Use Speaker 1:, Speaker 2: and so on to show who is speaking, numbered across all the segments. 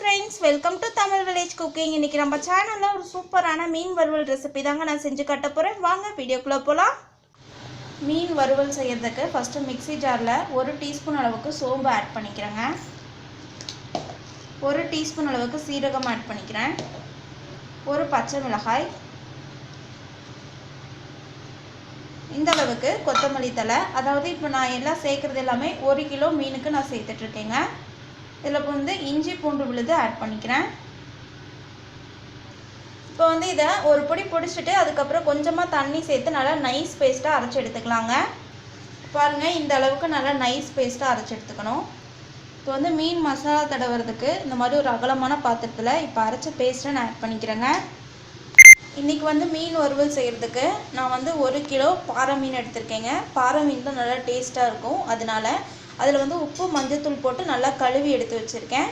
Speaker 1: friends, welcome to Tamil Village Cooking. இன்னைக்கு நம்ம சேனல்ல ஒரு சூப்பரான மீன் வறுவல் ரெசிபி தாங்க நான் செஞ்சு காட்ட போறேன். வாங்க வீடியோக்குள்ள போலாம். மீன் வறுவல் செய்யறதுக்கு ஃபர்ஸ்ட் மிக்ஸி ஜார்ல 1 டீஸ்பூன் அளவுக்கு சோம்பு ஆட் பண்ணிக்கிறேங்க. 1 டீஸ்பூன் அளவுக்கு சீரகம் ஆட் பண்ணிக்கிறேன். ஒரு பச்சை மிளகாய், இந்த அளவுக்கு கொத்தமல்லி தழை, அதாவது இப்போ நான் எல்லாம் சேர்க்கறது எல்லாமே 1 கிலோ மீனுக்கு நான் சேர்த்துட்டு இருக்கேங்க. இதில் வந்து இஞ்சி பூண்டு விழுது ஆட் பண்ணிக்கிறேன். இப்போ வந்து இதை ஒரு பொடி பிடிச்சிட்டு அதுக்கப்புறம் கொஞ்சமாக தண்ணி சேர்த்து நல்லா நைஸ் பேஸ்ட்டாக அரைச்சி எடுத்துக்கலாங்க. பாருங்கள், இந்த அளவுக்கு நல்லா நைஸ் பேஸ்ட்டாக அரைச்சி எடுத்துக்கணும். இப்போ வந்து மீன் மசாலா தடவுறதுக்கு இந்த மாதிரி ஒரு அகலமான பாத்திரத்தில் இப்போ அரைச்ச பேஸ்ட்டை நான் ஆட் பண்ணிக்கிறேங்க. இன்றைக்கி வந்து மீன் வறுவல் செய்கிறதுக்கு நான் வந்து 1 கிலோ பாறை மீன் எடுத்திருக்கேங்க. பாறை மீன் தான் நல்லா டேஸ்ட்டாக இருக்கும். அதனால அதில் வந்து உப்பு மஞ்சத்தூள் போட்டு நல்லா கழுவி எடுத்து வச்சுருக்கேன்.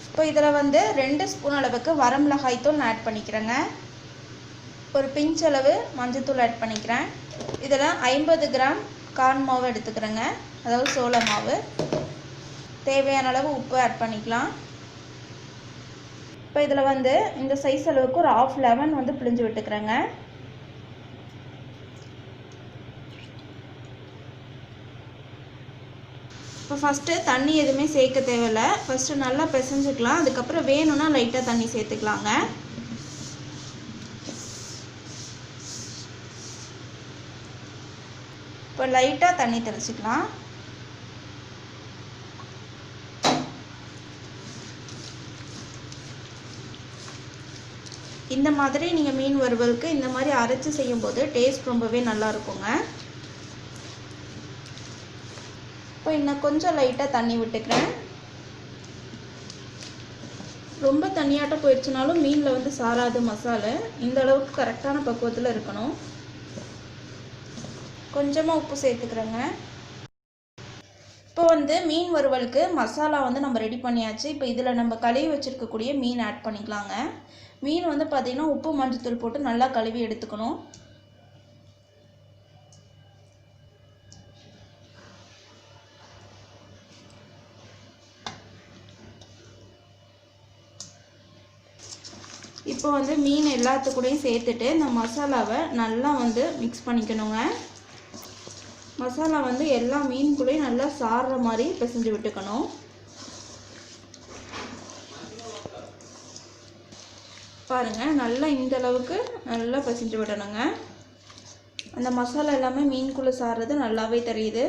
Speaker 1: இப்போ இதில் வந்து 2 ஸ்பூன் அளவுக்கு வரமிளகாய் தூள் நான் ஆட் பண்ணிக்கிறேங்க. ஒரு பிஞ்ச் அளவு மஞ்சத்தூள் ஆட் பண்ணிக்கிறேன். இதில் 50 கிராம் கார்ன் மாவு எடுத்துக்கிறேங்க, அதாவது சோள மாவு. தேவையான அளவு உப்பு ஆட் பண்ணிக்கலாம். இப்போ இதில் வந்து இந்த சைஸ் அளவுக்கு ஒரு 1/2 லெமன் வந்து பிழிஞ்சு விட்டுக்கிறேங்க. இப்போ ஃபஸ்ட்டு தண்ணி எதுவுமே சேர்க்க தேவையில்லை. ஃபஸ்ட்டு நல்லா பிசைஞ்சுக்கலாம். அதுக்கப்புறம் வேணும்னா லைட்டாக தண்ணி சேர்த்துக்கலாங்க. இப்போ லைட்டாக தண்ணி தெளிச்சிக்கலாம். இந்த மாதிரி நீங்கள் மீன் வறுவலுக்கு இந்த மாதிரி அரைச்சி செய்யும்போது டேஸ்ட் ரொம்பவே நல்லா இருக்குங்க. இப்போ இன்னும் கொஞ்சம் லைட்டாக தண்ணி விட்டுக்கிறேன். ரொம்ப தண்ணியாட்டம் போயிடுச்சுனாலும் மீனில் வந்து சாராது மசாலா. இந்த அளவுக்கு கரெக்டான பக்குவத்தில் இருக்கணும். கொஞ்சமாக உப்பு சேர்த்துக்கிறேங்க. இப்போ வந்து மீன் வறுவலுக்கு மசாலா வந்து நம்ம ரெடி பண்ணியாச்சு. இப்போ இதில் நம்ம கழுவி வச்சுருக்கக்கூடிய மீன் ஆட் பண்ணிக்கலாங்க. மீன் வந்து பார்த்திங்கன்னா உப்பு மஞ்சத்தூள் போட்டு நல்லா கழுவி எடுத்துக்கணும். இப்போ வந்து மீன் எல்லாத்துக்கூடையும் சேர்த்துட்டு இந்த மசாலாவை நல்லா வந்து மிக்ஸ் பண்ணிக்கணுங்க. மசாலா வந்து எல்லா மீன் கூடயும் நல்லா சாறுற மாதிரி பிசைஞ்சு விட்டுக்கணும். பாருங்கள், நல்லா இந்த அளவுக்கு நல்லா பிசைஞ்சு விடணுங்க. அந்த மசாலா எல்லாமே மீனுக்குள்ளே சாறுறது நல்லாவே தெரியுது.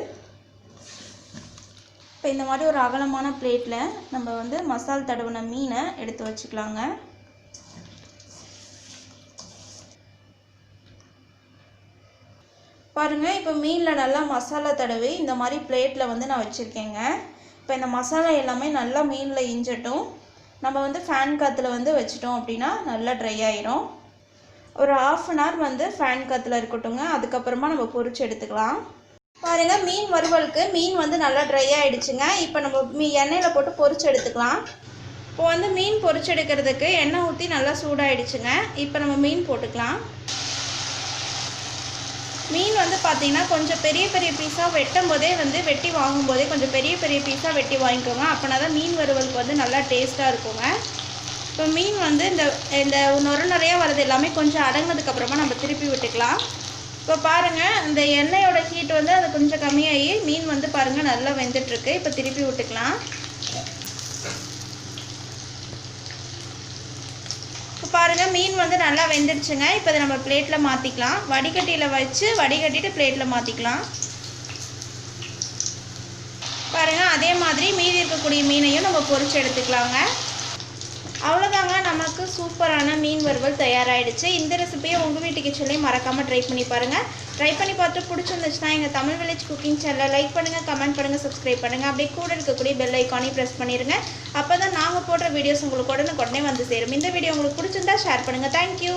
Speaker 1: இப்போ இந்த மாதிரி ஒரு அகலமான பிளேட்டில் நம்ம வந்து மசாலா தடவின மீனை எடுத்து வச்சுக்கலாங்க. பாருங்கள், இப்போ மீனில் நல்லா மசாலா தடவி இந்த மாதிரி பிளேட்டில் வந்து நான் வச்சுருக்கேங்க. இப்போ இந்த மசாலா எல்லாமே நல்லா மீனில் இஞ்சட்டும். நம்ம வந்து ஃபேன் காற்றுல வந்து வச்சிட்டோம் அப்படின்னா நல்லா ட்ரை ஆயிரும். ஒரு 1/2 அன் ஹவர் வந்து ஃபேன் காற்றுல இருக்கட்டுங்க. அதுக்கப்புறமா நம்ம பொரிச்சு எடுத்துக்கலாம். பாருங்கள், மீன் வறுவலுக்கு மீன் வந்து நல்லா ட்ரை ஆகிடுச்சுங்க. இப்போ நம்ம எண்ணெயில் போட்டு பொரிச்சு எடுத்துக்கலாம். இப்போ வந்து மீன் பொரிச்சு எடுக்கிறதுக்கு எண்ணெய் ஊற்றி நல்லா சூடாகிடுச்சுங்க. இப்போ நம்ம மீன் போட்டுக்கலாம். மீன் வந்து பார்த்திங்கன்னா கொஞ்சம் பெரிய பெரிய பீஸாக வெட்டும் போதே வந்து வெட்டி வாங்கும்போதே கொஞ்சம் பெரிய பெரிய பீஸாக வெட்டி வாங்கிக்கோங்க. அப்படின்னா தான் மீன் வறுவலுக்கு வந்து நல்லா டேஸ்ட்டாக இருக்குங்க. இப்போ மீன் வந்து இந்த நிறையா வர்றது எல்லாமே கொஞ்சம் அடங்கினதுக்கப்புறமா நம்ம திருப்பி விட்டுக்கலாம். இப்போ பாருங்கள், இந்த எண்ணெயோட ஹீட் வந்து அது கொஞ்சம் கம்மியாகி மீன் வந்து பாருங்கள் நல்லா வெந்துட்டுருக்கு. இப்போ திருப்பி விட்டுக்கலாம். பாருங்கள், மீன் வந்து நல்லா வெந்துடுச்சுங்க. இப்போ இதை நம்ம பிளேட்டில் மாற்றிக்கலாம். வடிகட்டியில் வச்சு வடிகட்டிட்டு பிளேட்டில் மாற்றிக்கலாம். பாருங்கள், அதே மாதிரி மீதி இருக்கக்கூடிய மீனையும் நம்ம பொரிச்சு எடுத்துக்கலாங்க. அவ்வளோதாங்க, நமக்கு சூப்பரான மீன் வறுவல் தயாராகிடுச்சு. இந்த ரெசிபியை உங்கள் வீட்டு கிச்சன்லேயும் மறக்காமல் ட்ரை பண்ணி பாருங்கள். ட்ரை பண்ணி பார்த்துட்டு பிடிச்சிருந்துச்சுன்னா எங்கள் தமிழ் வில்லேஜ் குக்கிங் சேனலை லைக் பண்ணுங்கள், கமெண்ட் பண்ணுங்கள், சப்ஸ்கிரைப் பண்ணுங்கள். அப்படியே கூட இருக்கக்கூடிய பெல் ஐக்கானையும் ப்ரெஸ் பண்ணிடுங்க. அப்போ தான் நாங்கள் போடுற வீடியோஸ் உங்களுக்கு உடனே வந்து சேரும். இந்த வீடியோ உங்களுக்கு பிடிச்சிருந்தா ஷேர் பண்ணுங்கள். தேங்க்யூ.